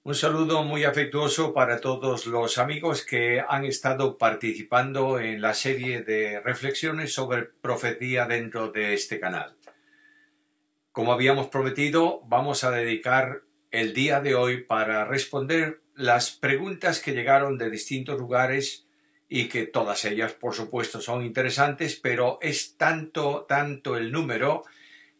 Un saludo muy afectuoso para todos los amigos que han estado participando en la serie de reflexiones sobre profecía dentro de este canal. Como habíamos prometido, vamos a dedicar el día de hoy para responder las preguntas que llegaron de distintos lugares y que todas ellas, por supuesto, son interesantes, pero es tanto el número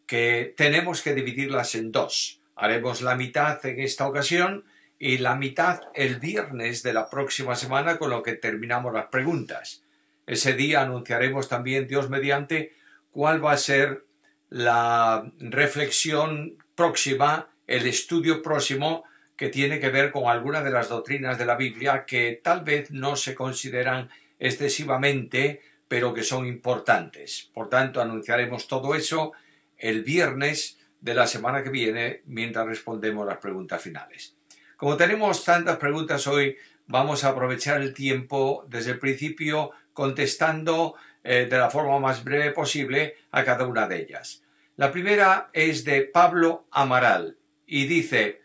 que tenemos que dividirlas en dos. Haremos la mitad en esta ocasión y la mitad el viernes de la próxima semana, con lo que terminamos las preguntas. Ese día anunciaremos también, Dios mediante, cuál va a ser la reflexión próxima, el estudio próximo que tiene que ver con algunas de las doctrinas de la Biblia que tal vez no se consideran excesivamente, pero que son importantes. Por tanto, anunciaremos todo eso el viernes de la semana que viene mientras respondemos las preguntas finales. Como tenemos tantas preguntas hoy, vamos a aprovechar el tiempo desde el principio contestando de la forma más breve posible a cada una de ellas. La primera es de Pablo Amaral y dice: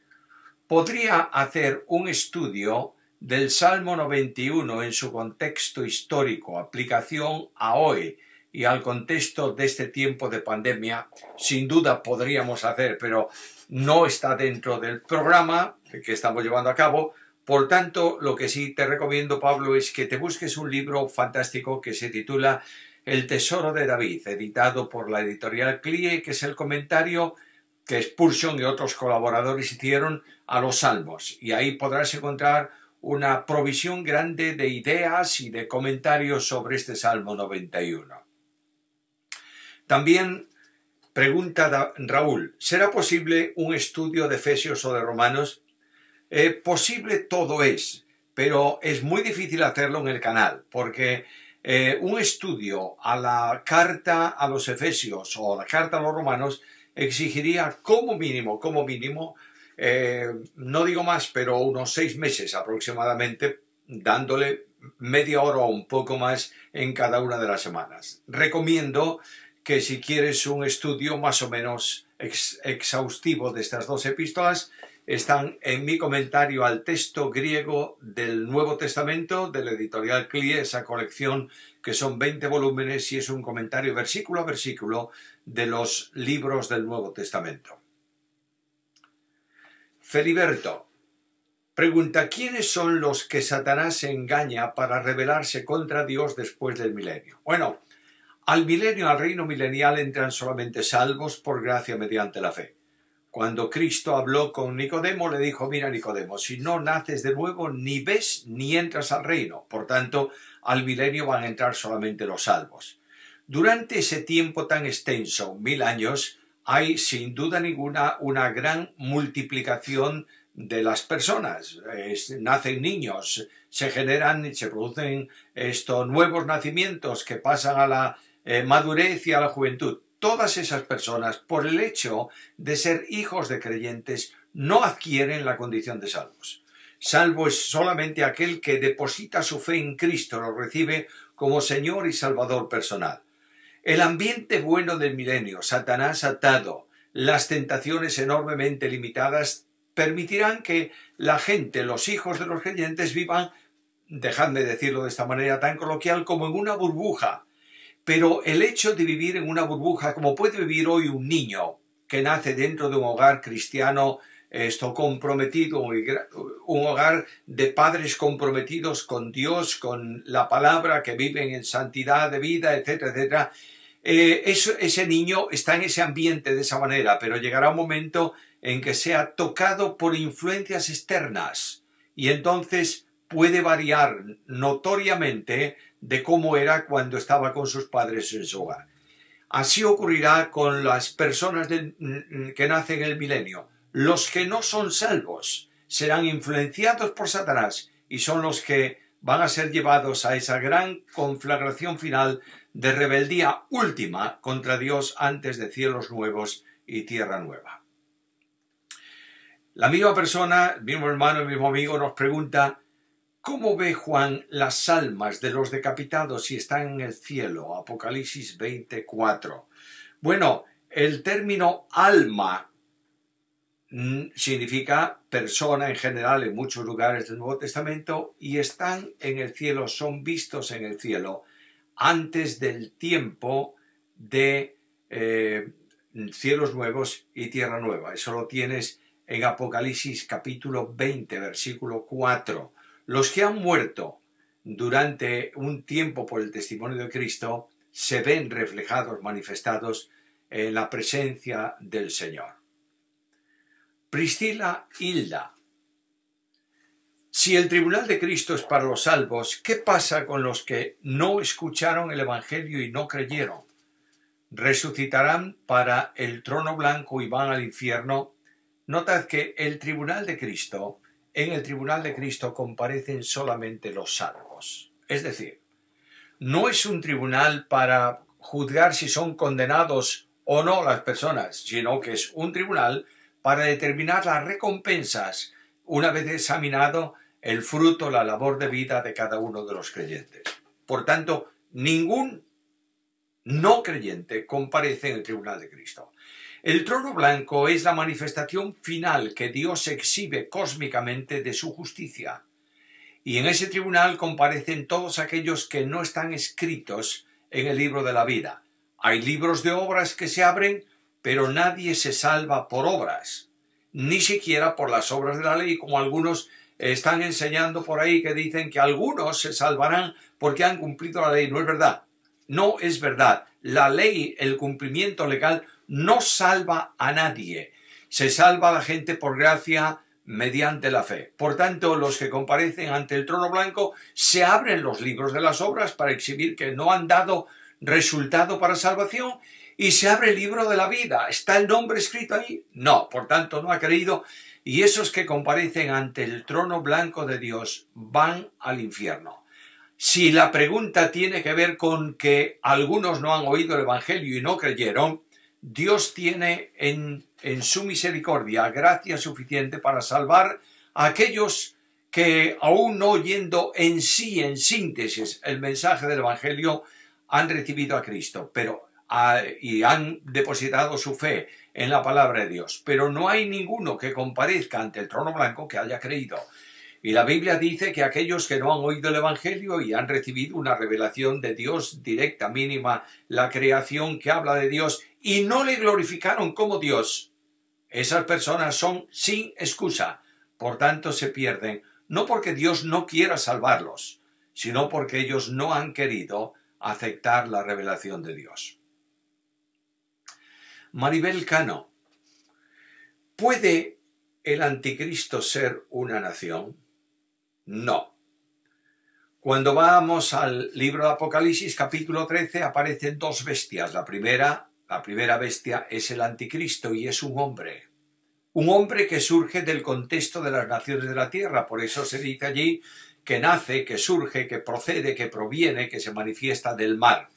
¿podría hacer un estudio del Salmo 91 en su contexto histórico, aplicación a hoy y al contexto de este tiempo de pandemia? Sin duda podríamos hacer, pero no está dentro del programa que estamos llevando a cabo. Por tanto, lo que sí te recomiendo, Pablo, es que te busques un libro fantástico que se titula El Tesoro de David, editado por la editorial CLIE, que es el comentario que Spurgeon y otros colaboradores hicieron a los Salmos. Y ahí podrás encontrar una provisión grande de ideas y de comentarios sobre este Salmo 91. También pregunta Raúl: ¿será posible un estudio de Efesios o de Romanos? Posible todo es, pero es muy difícil hacerlo en el canal, porque un estudio a la carta a los Efesios o a la carta a los Romanos exigiría como mínimo, no digo más, pero unos 6 meses aproximadamente, dándole media hora o un poco más en cada una de las semanas. Recomiendo que si quieres un estudio más o menos exhaustivo de estas dos epístolas, están en mi comentario al texto griego del Nuevo Testamento de la editorial CLIE, esa colección que son 20 volúmenes y es un comentario versículo a versículo de los libros del Nuevo Testamento. Feliberto pregunta: ¿quiénes son los que Satanás engaña para rebelarse contra Dios después del milenio? Bueno, al milenio, al reino milenial, entran solamente salvos por gracia mediante la fe. Cuando Cristo habló con Nicodemo, le dijo: mira, Nicodemo, si no naces de nuevo, ni ves ni entras al reino. Por tanto, al milenio van a entrar solamente los salvos. Durante ese tiempo tan extenso, 1000 años, hay sin duda ninguna una gran multiplicación de las personas. Nacen niños, se generan, se producen estos nuevos nacimientos que pasan a la madurez y a la juventud. Todas esas personas, por el hecho de ser hijos de creyentes, no adquieren la condición de salvos. Salvo es solamente aquel que deposita su fe en Cristo, lo recibe como Señor y Salvador personal. El ambiente bueno del milenio, Satanás atado, las tentaciones enormemente limitadas, permitirán que la gente, los hijos de los creyentes, vivan, dejadme decirlo de esta manera tan coloquial, como en una burbuja. Pero el hecho de vivir en una burbuja, como puede vivir hoy un niño que nace dentro de un hogar cristiano comprometido, un hogar de padres comprometidos con Dios, con la palabra, que viven en santidad de vida, etcétera, etcétera. Ese niño está en ese ambiente de esa manera, pero llegará un momento en que sea tocado por influencias externas y entonces puede variar notoriamente de cómo era cuando estaba con sus padres en su hogar. Así ocurrirá con las personas que nacen en el milenio. Los que no son salvos serán influenciados por Satanás y son los que van a ser llevados a esa gran conflagración final de rebeldía última contra Dios antes de cielos nuevos y tierra nueva. La misma persona, el mismo hermano, el mismo amigo nos pregunta: ¿cómo ve Juan las almas de los decapitados si están en el cielo? Apocalipsis 24. Bueno, el término alma significa persona en general en muchos lugares del Nuevo Testamento, y están en el cielo, son vistos en el cielo antes del tiempo de cielos nuevos y tierra nueva. Eso lo tienes en Apocalipsis capítulo 20, versículo 4. Los que han muerto durante un tiempo por el testimonio de Cristo se ven reflejados, manifestados en la presencia del Señor. Priscila Hilda. Si el tribunal de Cristo es para los salvos, ¿qué pasa con los que no escucharon el Evangelio y no creyeron? ¿Resucitarán para el trono blanco y van al infierno? Notad que el tribunal de Cristo, en el tribunal de Cristo comparecen solamente los salvos. Es decir, no es un tribunal para juzgar si son condenados o no las personas, sino que es un tribunal para determinar las recompensas una vez examinado el fruto, la labor de vida de cada uno de los creyentes. Por tanto, ningún no creyente comparece en el tribunal de Cristo. El trono blanco es la manifestación final que Dios exhibe cósmicamente de su justicia. Y en ese tribunal comparecen todos aquellos que no están escritos en el libro de la vida. Hay libros de obras que se abren, pero nadie se salva por obras, ni siquiera por las obras de la ley, como algunos están enseñando por ahí que dicen que algunos se salvarán porque han cumplido la ley. No es verdad. No es verdad. La ley, el cumplimiento legal, no salva a nadie. Se salva a la gente por gracia mediante la fe. Por tanto, los que comparecen ante el trono blanco se abren los libros de las obras para exhibir que no han dado resultado para salvación, y se abre el libro de la vida. ¿Está el nombre escrito ahí? No, por tanto no ha creído, y esos que comparecen ante el trono blanco de Dios van al infierno. Si la pregunta tiene que ver con que algunos no han oído el Evangelio y no creyeron, Dios tiene en su misericordia gracia suficiente para salvar a aquellos que, aún no oyendo en sí, en síntesis, el mensaje del Evangelio, han recibido a Cristo, y han depositado su fe en la palabra de Dios. Pero no hay ninguno que comparezca ante el trono blanco que haya creído. Y la Biblia dice que aquellos que no han oído el Evangelio y han recibido una revelación de Dios directa, mínima, la creación que habla de Dios, y no le glorificaron como Dios, esas personas son sin excusa. Por tanto, se pierden, no porque Dios no quiera salvarlos, sino porque ellos no han querido aceptar la revelación de Dios. Maribel Cano. ¿Puede el anticristo ser una nación? No. Cuando vamos al libro de Apocalipsis, capítulo 13, aparecen dos bestias. La primera bestia es el anticristo y es un hombre que surge del contexto de las naciones de la tierra. Por eso se dice allí que nace, que surge, que procede, que proviene, que se manifiesta del mar.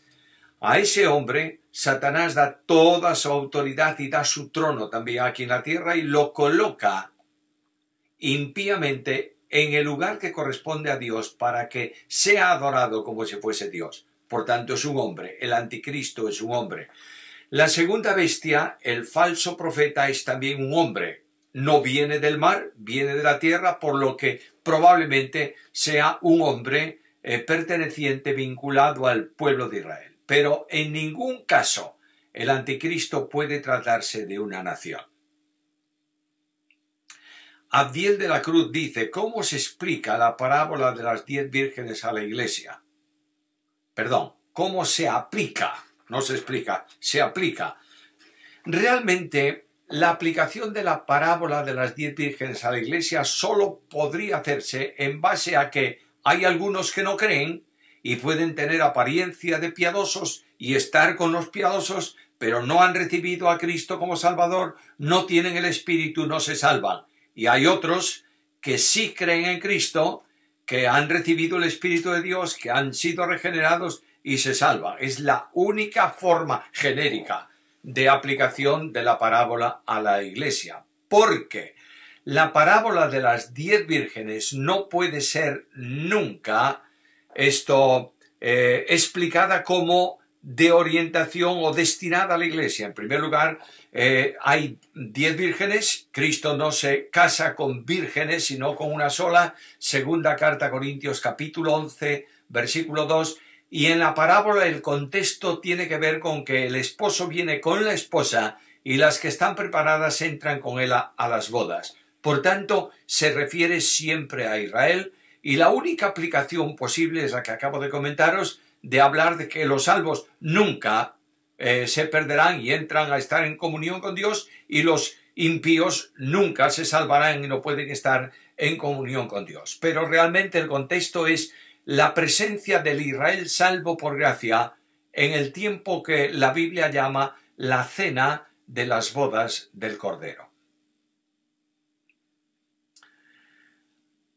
A ese hombre Satanás da toda su autoridad y da su trono también aquí en la tierra y lo coloca impíamente en el lugar que corresponde a Dios para que sea adorado como si fuese Dios. Por tanto, es un hombre. El anticristo es un hombre. La segunda bestia, el falso profeta, es también un hombre. No viene del mar, viene de la tierra, por lo que probablemente sea un hombre perteneciente, vinculado al pueblo de Israel. Pero en ningún caso el anticristo puede tratarse de una nación. Abdiel de la Cruz dice, ¿cómo se explica la parábola de las 10 vírgenes a la iglesia? Perdón, ¿cómo se aplica? No se explica, se aplica. Realmente, la aplicación de la parábola de las 10 vírgenes a la iglesia solo podría hacerse en base a que hay algunos que no creen y pueden tener apariencia de piadosos y estar con los piadosos, pero no han recibido a Cristo como Salvador, no tienen el Espíritu, no se salvan. Y hay otros que sí creen en Cristo, que han recibido el Espíritu de Dios, que han sido regenerados y se salvan. Es la única forma genérica de aplicación de la parábola a la iglesia. Porque la parábola de las 10 vírgenes no puede ser nunca explicada como de orientación o destinada a la Iglesia. En primer lugar, hay 10 vírgenes. Cristo no se casa con vírgenes, sino con una sola. Segunda carta a Corintios, capítulo 11, versículo 2. Y en la parábola el contexto tiene que ver con que el esposo viene con la esposa y las que están preparadas entran con él a las bodas. Por tanto, se refiere siempre a Israel, y la única aplicación posible es la que acabo de comentaros, de hablar de que los salvos nunca se perderán y entran a estar en comunión con Dios, y los impíos nunca se salvarán y no pueden estar en comunión con Dios. Pero realmente el contexto es la presencia del Israel salvo por gracia en el tiempo que la Biblia llama la cena de las bodas del Cordero.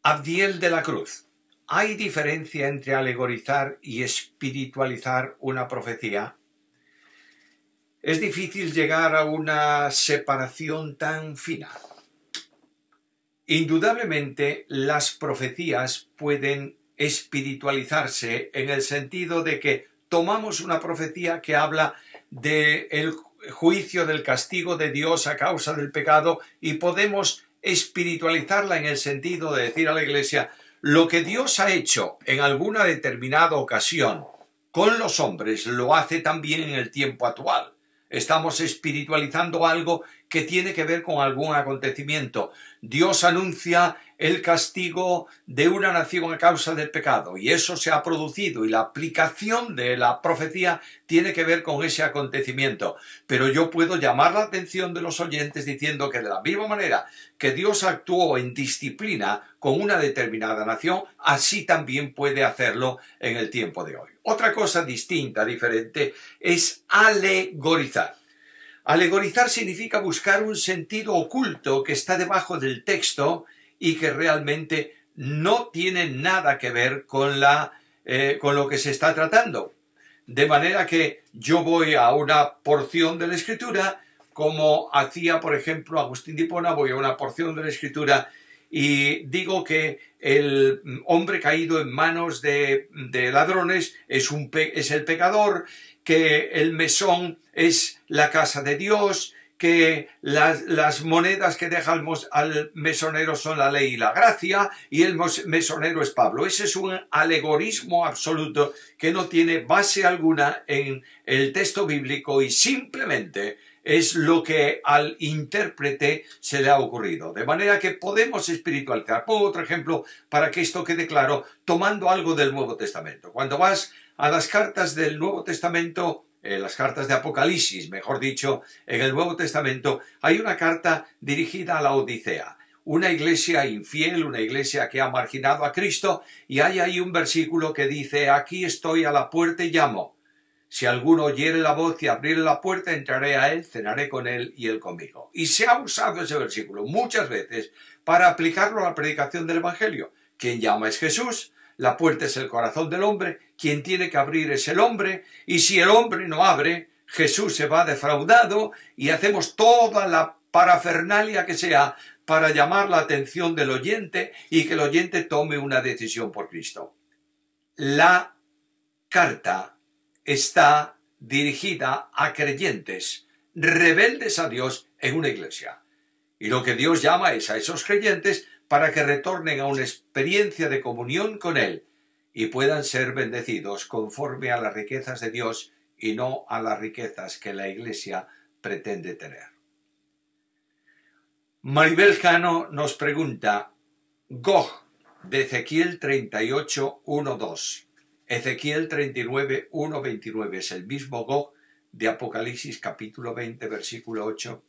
Abdiel de la Cruz. ¿Hay diferencia entre alegorizar y espiritualizar una profecía? Es difícil llegar a una separación tan fina. Indudablemente, las profecías pueden espiritualizarse en el sentido de que tomamos una profecía que habla del juicio, del castigo de Dios a causa del pecado, y podemos espiritualizarla en el sentido de decir a la Iglesia: lo que Dios ha hecho en alguna determinada ocasión con los hombres lo hace también en el tiempo actual. Estamos espiritualizando algo que tiene que ver con algún acontecimiento. Dios anuncia el castigo de una nación a causa del pecado, y eso se ha producido, y la aplicación de la profecía tiene que ver con ese acontecimiento. Pero yo puedo llamar la atención de los oyentes diciendo que de la misma manera que Dios actuó en disciplina con una determinada nación, así también puede hacerlo en el tiempo de hoy. Otra cosa distinta, diferente, es alegorizar. Alegorizar significa buscar un sentido oculto que está debajo del texto y que realmente no tiene nada que ver con lo que se está tratando. De manera que yo voy a una porción de la Escritura, como hacía, por ejemplo, Agustín de Hipona. Voy a una porción de la Escritura y digo que el hombre caído en manos de ladrones es el pecador, que el mesón es la casa de Dios, que las monedas que deja al mesonero son la ley y la gracia, y el mesonero es Pablo. Ese es un alegorismo absoluto que no tiene base alguna en el texto bíblico y simplemente es lo que al intérprete se le ha ocurrido. De manera que podemos espiritualizar. Pongo otro ejemplo para que esto quede claro, tomando algo del Nuevo Testamento. Cuando vas a las cartas del Nuevo Testamento, las cartas de Apocalipsis, mejor dicho, en el Nuevo Testamento, hay una carta dirigida a la Odisea, una iglesia infiel, una iglesia que ha marginado a Cristo, y hay ahí un versículo que dice: aquí estoy a la puerta y llamo. Si alguno oyere la voz y abriere la puerta, entraré a él, cenaré con él y él conmigo. Y se ha usado ese versículo muchas veces para aplicarlo a la predicación del Evangelio. Quien llama es Jesús. La puerta es el corazón del hombre, quien tiene que abrir es el hombre, y si el hombre no abre, Jesús se va defraudado, y hacemos toda la parafernalia que sea para llamar la atención del oyente y que el oyente tome una decisión por Cristo. La carta está dirigida a creyentes rebeldes a Dios en una iglesia, y lo que Dios llama es a esos creyentes para que retornen a una experiencia de comunión con Él y puedan ser bendecidos conforme a las riquezas de Dios y no a las riquezas que la Iglesia pretende tener. Maribel Cano nos pregunta: Gog, de Ezequiel 38, 1, 2. Ezequiel 39, 1, 29. Es el mismo Gog de Apocalipsis capítulo 20, versículo 8.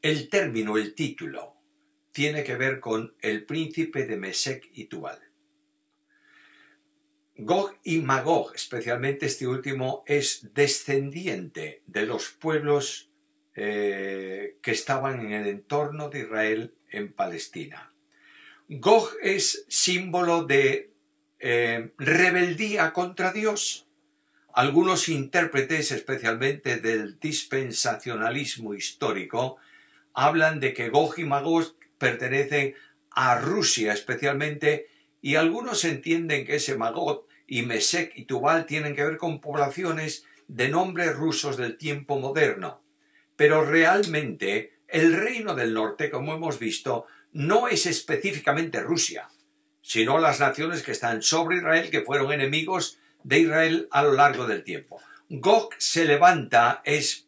El término, el título, tiene que ver con el príncipe de Mesec y Tubal. Gog y Magog, especialmente este último, es descendiente de los pueblos que estaban en el entorno de Israel en Palestina. Gog es símbolo de rebeldía contra Dios. Algunos intérpretes, especialmente del dispensacionalismo histórico, hablan de que Gog y Magog pertenecen a Rusia especialmente, y algunos entienden que ese Magog y Mesec y Tubal tienen que ver con poblaciones de nombres rusos del tiempo moderno. Pero realmente el reino del norte, como hemos visto, no es específicamente Rusia, sino las naciones que están sobre Israel, que fueron enemigos de Israel a lo largo del tiempo. Gog se levanta, es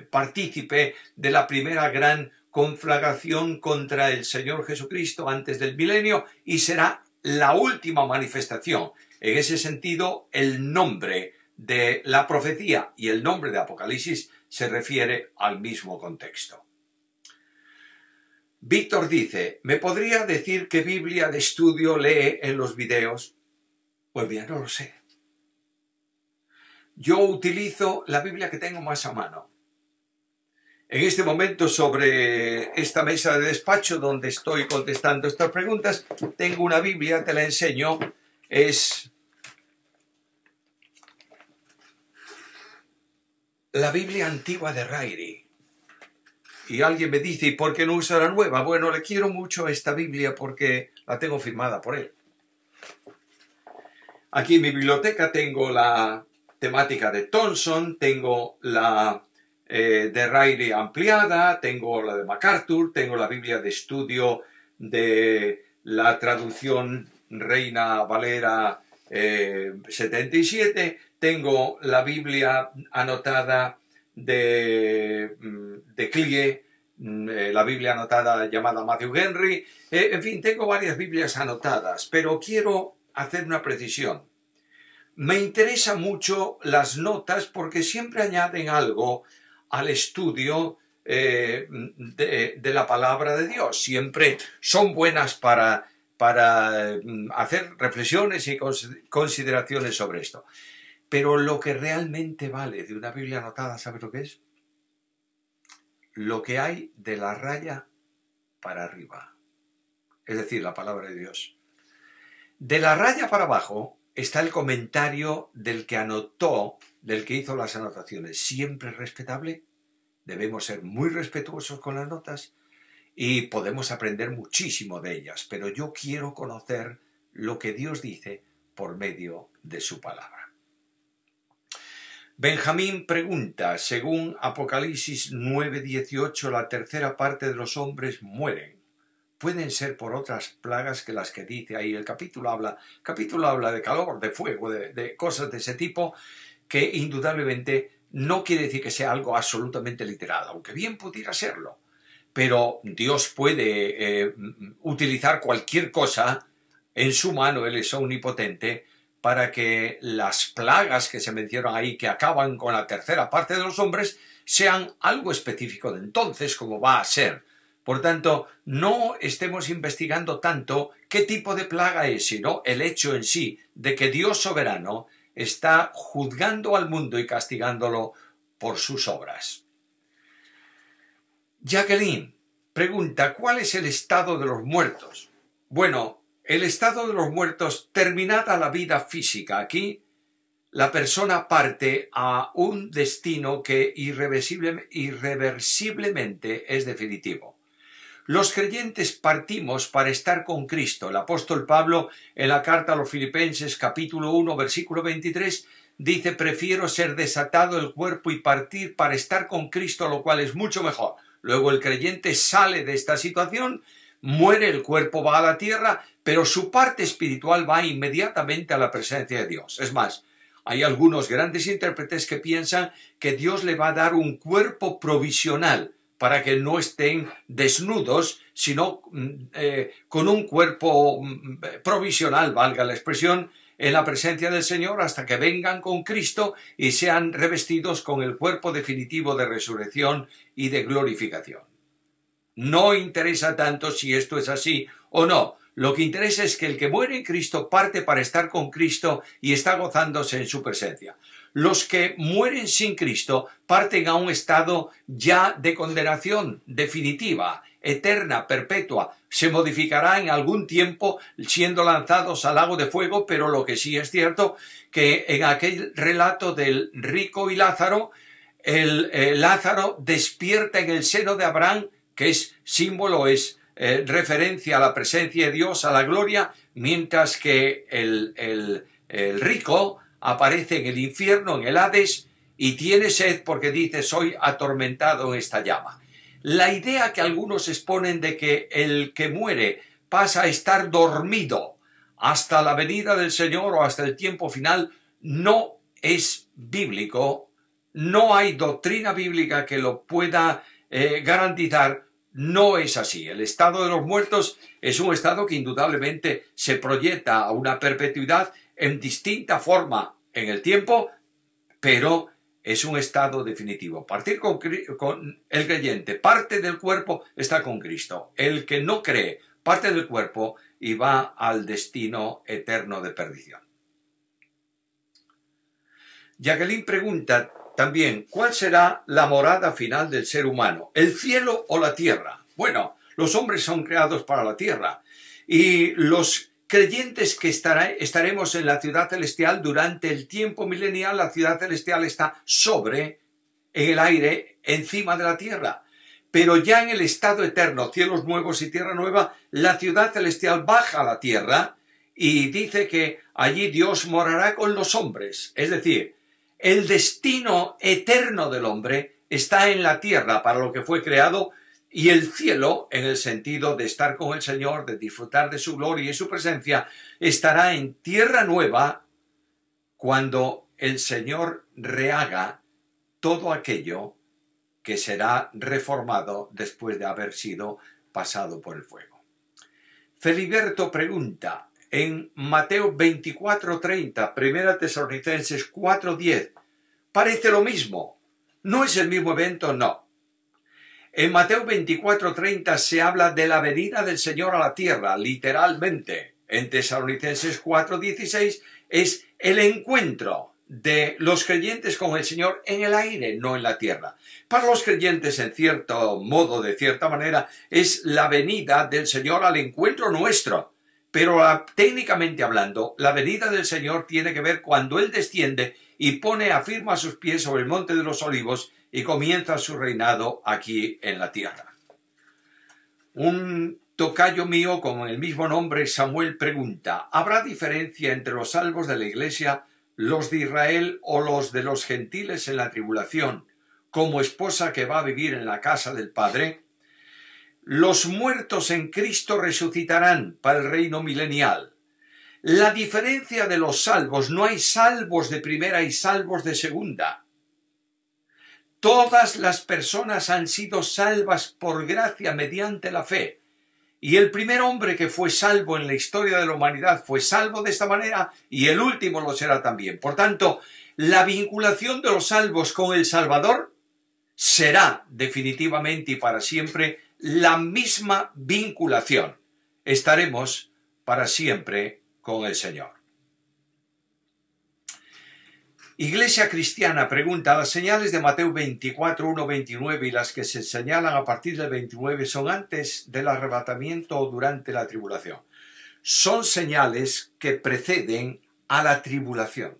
partícipe de la primera gran conflagración contra el Señor Jesucristo antes del milenio y será la última manifestación. En ese sentido, el nombre de la profecía y el nombre de Apocalipsis se refiere al mismo contexto. Víctor dice, ¿me podría decir qué Biblia de estudio lee en los videos? Pues bien, no lo sé. Yo utilizo la Biblia que tengo más a mano. En este momento, sobre esta mesa de despacho donde estoy contestando estas preguntas, tengo una Biblia, te la enseño, es la Biblia antigua de Ryrie. Y alguien me dice, ¿y por qué no usa la nueva? Bueno, le quiero mucho a esta Biblia porque la tengo firmada por él. Aquí en mi biblioteca tengo la temática de Thompson, tengo la de Ryrie ampliada, tengo la de MacArthur, tengo la Biblia de estudio de la traducción Reina Valera 77, tengo la Biblia anotada de Clie, la Biblia anotada llamada Matthew Henry, en fin, tengo varias Biblias anotadas, pero quiero hacer una precisión. Me interesan mucho las notas porque siempre añaden algo al estudio de la palabra de Dios. Siempre son buenas para hacer reflexiones y consideraciones sobre esto. Pero lo que realmente vale de una Biblia anotada, ¿sabes lo que es? Lo que hay de la raya para arriba. Es decir, la palabra de Dios. De la raya para abajo está el comentario del que anotó, del que hizo las anotaciones. Siempre respetable. Debemos ser muy respetuosos con las notas y podemos aprender muchísimo de ellas. Pero yo quiero conocer lo que Dios dice por medio de su palabra. Benjamín pregunta, según Apocalipsis 9:18, la tercera parte de los hombres mueren. Pueden ser por otras plagas que las que dice ahí. El capítulo habla de calor, de fuego, de cosas de ese tipo, que indudablemente no quiere decir que sea algo absolutamente literal, aunque bien pudiera serlo. Pero Dios puede utilizar cualquier cosa en su mano, Él es omnipotente, para que las plagas que se mencionan ahí, que acaban con la tercera parte de los hombres, sean algo específico de entonces, como va a ser. Por tanto, no estemos investigando tanto qué tipo de plaga es, sino el hecho en sí de que Dios soberano está juzgando al mundo y castigándolo por sus obras. Jacqueline pregunta, ¿cuál es el estado de los muertos? Bueno, el estado de los muertos, terminada la vida física aquí, la persona parte a un destino que irreversiblemente es definitivo. Los creyentes partimos para estar con Cristo. El apóstol Pablo, en la carta a los Filipenses, capítulo 1, versículo 23, dice, prefiero ser desatado el cuerpo y partir para estar con Cristo, lo cual es mucho mejor. Luego el creyente sale de esta situación, muere, el cuerpo va a la tierra, pero su parte espiritual va inmediatamente a la presencia de Dios. Es más, hay algunos grandes intérpretes que piensan que Dios le va a dar un cuerpo provisional para que no estén desnudos, sino con un cuerpo provisional, valga la expresión, en la presencia del Señor hasta que vengan con Cristo y sean revestidos con el cuerpo definitivo de resurrección y de glorificación. No interesa tanto si esto es así o no. Lo que interesa es que el que muere en Cristo parte para estar con Cristo y está gozándose en su presencia. Los que mueren sin Cristo parten a un estado ya de condenación definitiva, eterna, perpetua. Se modificará en algún tiempo siendo lanzados al lago de fuego, pero lo que sí es cierto que en aquel relato del rico y Lázaro, Lázaro despierta en el seno de Abraham, que es símbolo, es referencia a la presencia de Dios, a la gloria, mientras que El rico aparece en el infierno, en el Hades, y tiene sed porque dice: soy atormentado en esta llama. La idea que algunos exponen de que el que muere pasa a estar dormido hasta la venida del Señor o hasta el tiempo final no es bíblico. No hay doctrina bíblica que lo pueda garantizar. No es así. El estado de los muertos es un estado que indudablemente se proyecta a una perpetuidad en distinta forma en el tiempo, pero es un estado definitivo. Partir con el creyente, parte del cuerpo está con Cristo. El que no cree, parte del cuerpo y va al destino eterno de perdición. Jacqueline pregunta también: ¿cuál será la morada final del ser humano? ¿El cielo o la tierra? Bueno, los hombres son creados para la tierra y los creyentes que estaremos en la ciudad celestial durante el tiempo milenial. La ciudad celestial está en el aire, encima de la tierra. Pero ya en el estado eterno, cielos nuevos y tierra nueva, la ciudad celestial baja a la tierra y dice que allí Dios morará con los hombres. Es decir, el destino eterno del hombre está en la tierra para lo que fue creado, y el cielo, en el sentido de estar con el Señor, de disfrutar de su gloria y su presencia, estará en tierra nueva cuando el Señor rehaga todo aquello que será reformado después de haber sido pasado por el fuego. Feliberto pregunta, en Mateo 24:30, 1 Tesalonicenses 4:10, parece lo mismo. ¿No es el mismo evento? No. En Mateo 24:30 se habla de la venida del Señor a la tierra, literalmente. En Tesalonicenses 4:16 es el encuentro de los creyentes con el Señor en el aire, no en la tierra. Para los creyentes, en cierto modo, de cierta manera, es la venida del Señor al encuentro nuestro. Pero técnicamente hablando, la venida del Señor tiene que ver cuando Él desciende y afirma sus pies sobre el monte de los olivos y comienza su reinado aquí en la tierra. Un tocayo mío con el mismo nombre, Samuel, pregunta: ¿habrá diferencia entre los salvos de la Iglesia, los de Israel o los de los gentiles en la tribulación, como esposa que va a vivir en la casa del Padre? Los muertos en Cristo resucitarán para el reino milenial. La diferencia de los salvos: no hay salvos de primera y salvos de segunda. Todas las personas han sido salvas por gracia mediante la fe. Y el primer hombre que fue salvo en la historia de la humanidad fue salvo de esta manera, y el último lo será también. Por tanto, la vinculación de los salvos con el Salvador será definitivamente y para siempre la misma vinculación. Estaremos para siempre con el Señor. Iglesia Cristiana pregunta: las señales de Mateo 24, 1, 29 y las que se señalan a partir del 29 son antes del arrebatamiento o durante la tribulación. Son señales que preceden a la tribulación.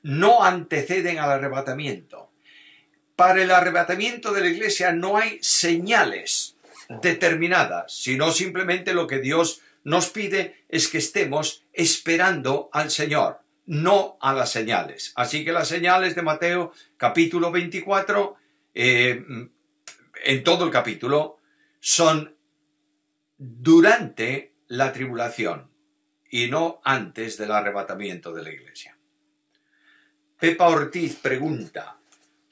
No anteceden al arrebatamiento. Para el arrebatamiento de la Iglesia no hay señales determinadas, sino simplemente lo que Dios nos pide es que estemos esperando al Señor, no a las señales. Así que las señales de Mateo capítulo 24, en todo el capítulo, son durante la tribulación y no antes del arrebatamiento de la Iglesia. Pepa Ortiz pregunta: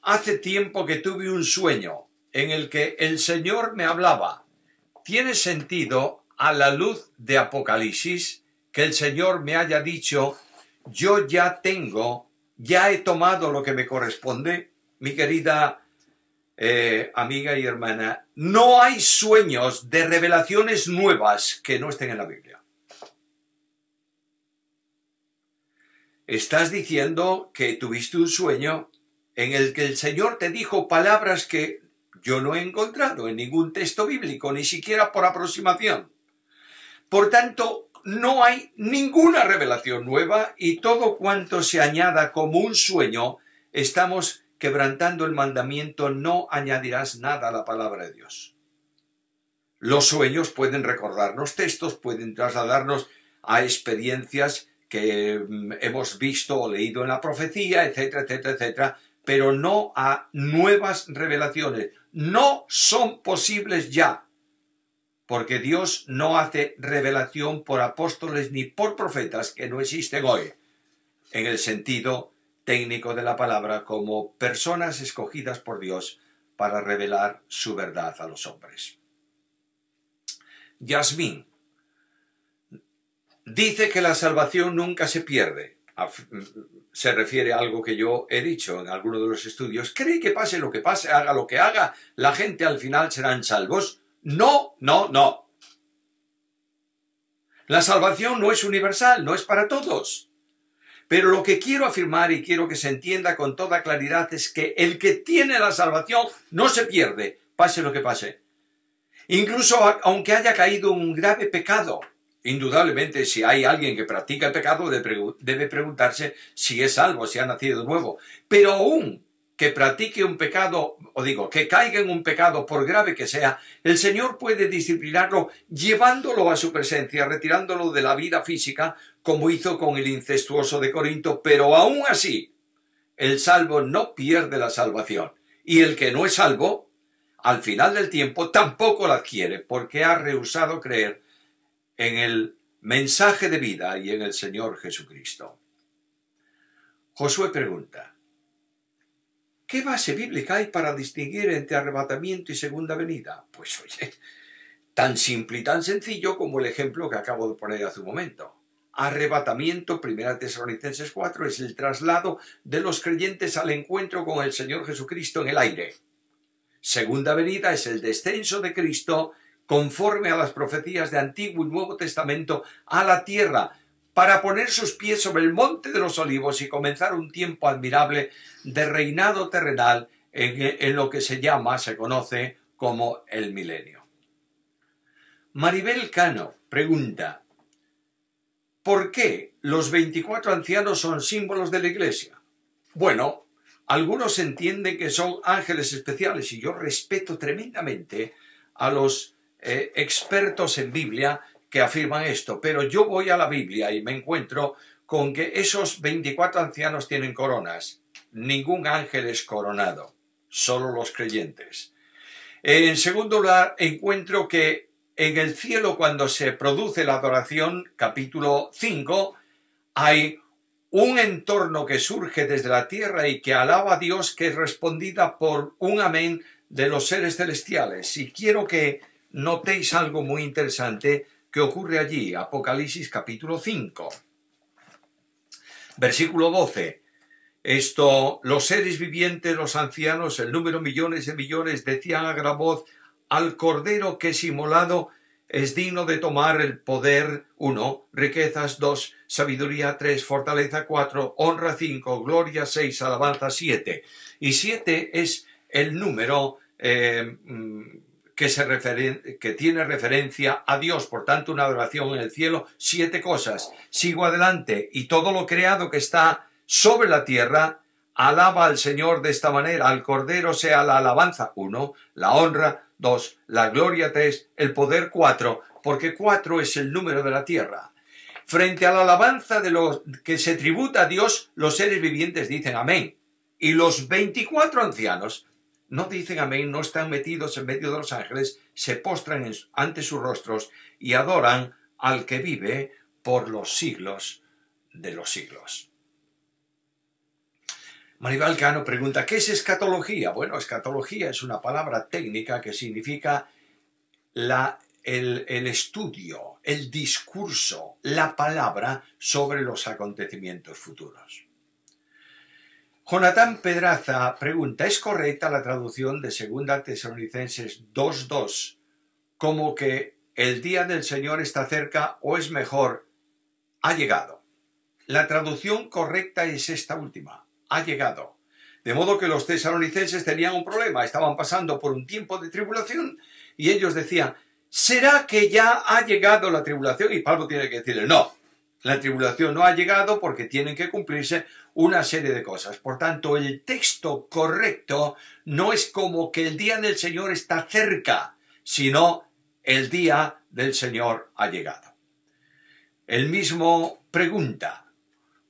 hace tiempo que tuve un sueño en el que el Señor me hablaba. ¿Tiene sentido, a la luz de Apocalipsis, que el Señor me haya dicho: yo ya he tomado lo que me corresponde? Mi querida amiga y hermana, no hay sueños de revelaciones nuevas que no estén en la Biblia. Estás diciendo que tuviste un sueño en el que el Señor te dijo palabras que yo no he encontrado en ningún texto bíblico, ni siquiera por aproximación. Por tanto, no hay ninguna revelación nueva, y todo cuanto se añada como un sueño, estamos quebrantando el mandamiento: no añadirás nada a la palabra de Dios. Los sueños pueden recordarnos textos, pueden trasladarnos a experiencias que hemos visto o leído en la profecía, etcétera, etcétera, etcétera, pero no a nuevas revelaciones. No son posibles ya, porque Dios no hace revelación por apóstoles ni por profetas que no existen hoy, en el sentido técnico de la palabra, como personas escogidas por Dios para revelar su verdad a los hombres. Yasmín dice que la salvación nunca se pierde. Se refiere a algo que yo he dicho en alguno de los estudios. ¿Cree que pase lo que pase, haga lo que haga, la gente al final serán salvos? No, no, no. La salvación no es universal, no es para todos. Pero lo que quiero afirmar y quiero que se entienda con toda claridad es que el que tiene la salvación no se pierde, pase lo que pase. Incluso aunque haya caído un grave pecado. Indudablemente, si hay alguien que practica el pecado, debe preguntarse si es salvo, si ha nacido de nuevo. Pero aún que practique un pecado, o digo, que caiga en un pecado por grave que sea, el Señor puede disciplinarlo llevándolo a su presencia, retirándolo de la vida física, como hizo con el incestuoso de Corinto, pero aún así, el salvo no pierde la salvación. Y el que no es salvo, al final del tiempo, tampoco la adquiere, porque ha rehusado creer en el mensaje de vida y en el Señor Jesucristo. Josué pregunta, ¿qué base bíblica hay para distinguir entre arrebatamiento y segunda venida? Pues oye, tan simple y tan sencillo como el ejemplo que acabo de poner hace un momento. Arrebatamiento, 1 Tesalonicenses 4, es el traslado de los creyentes al encuentro con el Señor Jesucristo en el aire. Segunda venida es el descenso de Cristo conforme a las profecías de Antiguo y Nuevo Testamento a la tierra, para poner sus pies sobre el monte de los olivos y comenzar un tiempo admirable de reinado terrenal en lo que se conoce como el milenio. Maribel Cano pregunta, ¿por qué los 24 ancianos son símbolos de la Iglesia? Bueno, algunos entienden que son ángeles especiales y yo respeto tremendamente a los expertos en Biblia que afirman esto, pero yo voy a la Biblia y me encuentro con que esos 24 ancianos tienen coronas. Ningún ángel es coronado, solo los creyentes. En segundo lugar, encuentro que en el cielo, cuando se produce la adoración, capítulo 5, hay un entorno que surge desde la tierra y que alaba a Dios, que es respondida por un amén de los seres celestiales. Y quiero que notéis algo muy interesante que ocurre allí, Apocalipsis capítulo 5, versículo 12. Los seres vivientes, los ancianos, el número millones de millones, decían a gran voz, al Cordero que es inmolado es digno de tomar el poder, 1, riquezas, 2, sabiduría, 3, fortaleza, 4, honra, 5, gloria, 6, alabanza, 7. Y 7 es el número que tiene referencia a Dios, por tanto una adoración en el cielo, 7 cosas. Sigo adelante, y todo lo creado que está sobre la tierra alaba al Señor de esta manera, al Cordero sea la alabanza, 1, la honra, 2, la gloria, 3, el poder, 4, porque 4 es el número de la tierra. Frente a la alabanza de los que se tributa a Dios, los seres vivientes dicen amén, y los 24 ancianos no dicen amén, no están metidos en medio de los ángeles, se postran ante sus rostros y adoran al que vive por los siglos de los siglos. Maribel Cano pregunta, ¿qué es escatología? Bueno, escatología es una palabra técnica que significa el estudio, el discurso, la palabra sobre los acontecimientos futuros. Jonathan Pedraza pregunta, ¿es correcta la traducción de 2 Tesalonicenses 2:2 como que el día del Señor está cerca o es mejor, ha llegado? La traducción correcta es esta última, ha llegado. De modo que los tesalonicenses tenían un problema, estaban pasando por un tiempo de tribulación y ellos decían, ¿será que ya ha llegado la tribulación? Y Pablo tiene que decirle, no, la tribulación no ha llegado porque tienen que cumplirse una serie de cosas. Por tanto, el texto correcto no es como que el día del Señor está cerca, sino el día del Señor ha llegado. El mismo pregunta,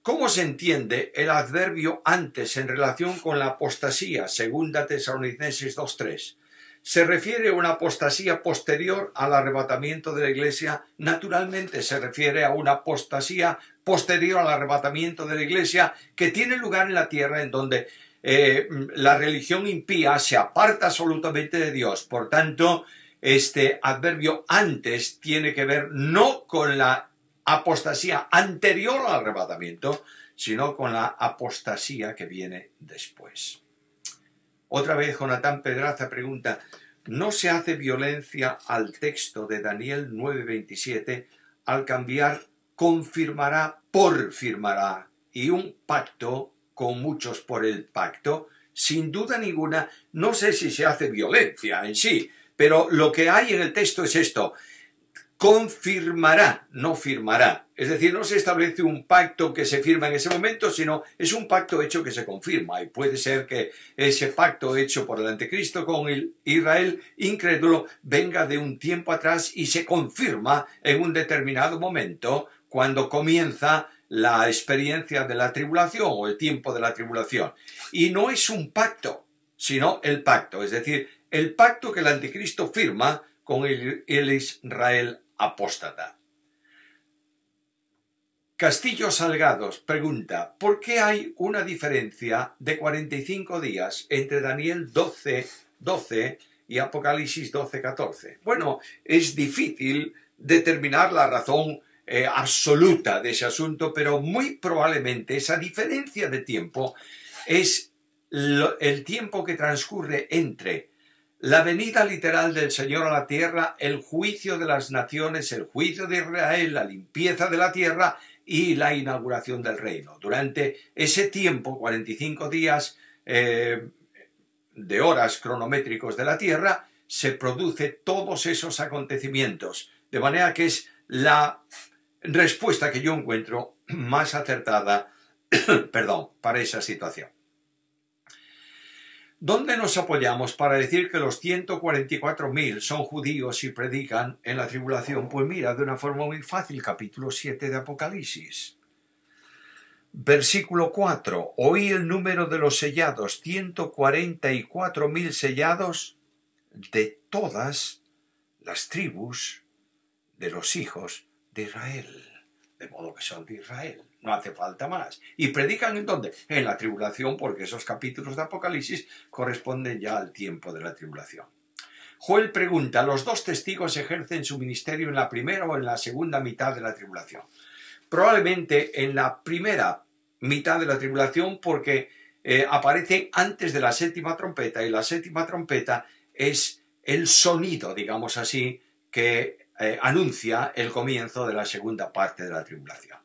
¿cómo se entiende el adverbio antes en relación con la apostasía? Segunda Tesalonicenses 2:3. ¿Se refiere a una apostasía posterior al arrebatamiento de la Iglesia? Naturalmente se refiere a una apostasía posterior al arrebatamiento de la Iglesia que tiene lugar en la tierra, en donde la religión impía se aparta absolutamente de Dios. Por tanto, este adverbio antes tiene que ver no con la apostasía anterior al arrebatamiento, sino con la apostasía que viene después. Otra vez Jonatán Pedraza pregunta, ¿no se hace violencia al texto de Daniel 9:27 al cambiar confirmará por firmará y un pacto con muchos por el pacto? Sin duda ninguna, no sé si se hace violencia en sí, pero lo que hay en el texto es esto. Confirmará, no firmará. Es decir, no se establece un pacto que se firma en ese momento, sino es un pacto hecho que se confirma. Y puede ser que ese pacto hecho por el anticristo con el Israel incrédulo venga de un tiempo atrás y se confirma en un determinado momento cuando comienza la experiencia de la tribulación o el tiempo de la tribulación. Y no es un pacto, sino el pacto. Es decir, el pacto que el anticristo firma con el Israel apóstata. Castillo Salgados pregunta, ¿por qué hay una diferencia de 45 días entre Daniel 12:12 y Apocalipsis 12:14? Bueno, es difícil determinar la razón absoluta de ese asunto, pero muy probablemente esa diferencia de tiempo es el tiempo que transcurre entre la venida literal del Señor a la tierra, el juicio de las naciones, el juicio de Israel, la limpieza de la tierra y la inauguración del reino. Durante ese tiempo, 45 días de horas cronométricos de la tierra, se produce todos esos acontecimientos. De manera que es la respuesta que yo encuentro más acertada para esa situación. ¿Dónde nos apoyamos para decir que los 144.000 son judíos y predican en la tribulación? Pues mira, de una forma muy fácil, capítulo 7 de Apocalipsis. Versículo 4. Oí el número de los sellados, 144.000 sellados de todas las tribus de los hijos de Israel. De modo que son de Israel. No hace falta más. ¿Y predican en dónde? En la tribulación, porque esos capítulos de Apocalipsis corresponden ya al tiempo de la tribulación. Joel pregunta, ¿los dos testigos ejercen su ministerio en la primera o en la segunda mitad de la tribulación? Probablemente en la primera mitad de la tribulación, porque aparecen antes de la séptima trompeta, y la séptima trompeta es el sonido, digamos así, que anuncia el comienzo de la segunda parte de la tribulación.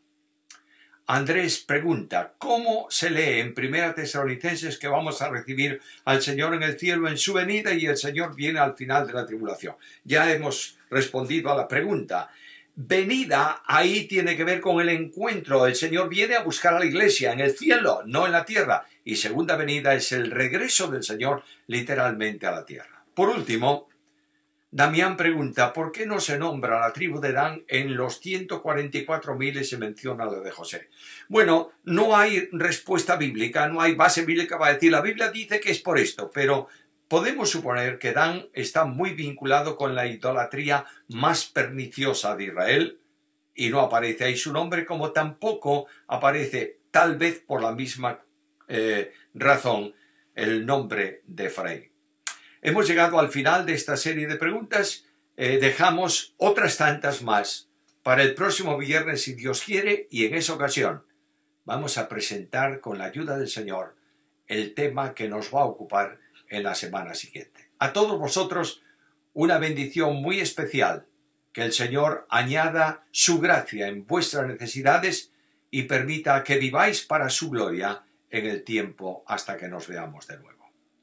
Andrés pregunta, ¿cómo se lee en 1 Tesalonicenses que vamos a recibir al Señor en el cielo en su venida y el Señor viene al final de la tribulación? Ya hemos respondido a la pregunta. Venida ahí tiene que ver con el encuentro. El Señor viene a buscar a la iglesia en el cielo, no en la tierra. Y segunda venida es el regreso del Señor literalmente a la tierra. Por último, Damián pregunta, ¿por qué no se nombra la tribu de Dan en los 144.000 y se menciona la de José? Bueno, no hay respuesta bíblica, no hay base bíblica para decir, la Biblia dice que es por esto, pero podemos suponer que Dan está muy vinculado con la idolatría más perniciosa de Israel y no aparece ahí su nombre, como tampoco aparece, tal vez por la misma razón, el nombre de Efraín. Hemos llegado al final de esta serie de preguntas. Dejamos otras tantas más para el próximo viernes, si Dios quiere, y en esa ocasión vamos a presentar con la ayuda del Señor el tema que nos va a ocupar en la semana siguiente. A todos vosotros una bendición muy especial. Que el Señor añada su gracia en vuestras necesidades y permita que viváis para su gloria en el tiempo hasta que nos veamos de nuevo.